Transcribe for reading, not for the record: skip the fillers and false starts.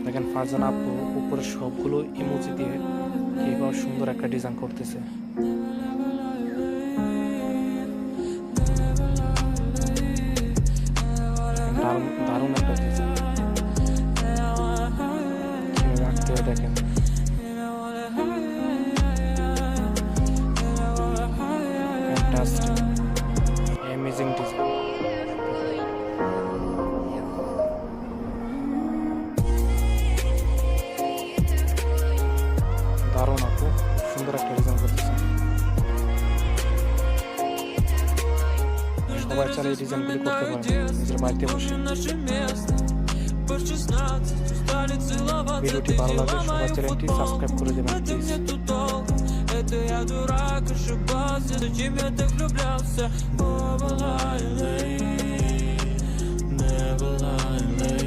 দেখেন ফারজানা আপু উপরে সবগুলো ইমোজি দিয়ে কিভাবে সুন্দর একটা ডিজাইন করতেছে। দারুণ দারুণ একটা ডিজাইন কিভাবে আঁকতে হয় দেখেন। Fantastic, amazing design. দারুণ আপু, খুব সুন্দর একটা ডিজাইন করতেছে। সবাই চাইলে এই ডিজাইনগুলি করতে পারেন নিজের বাড়িতে বসে। ভিডিওটি ভালো লাগলে সবাই চ্যানেলটি সাবস্ক্রাইব করে দেবেন please. Это я дурак, ошибался, зачем я так влюблялся? Never lie, never lie.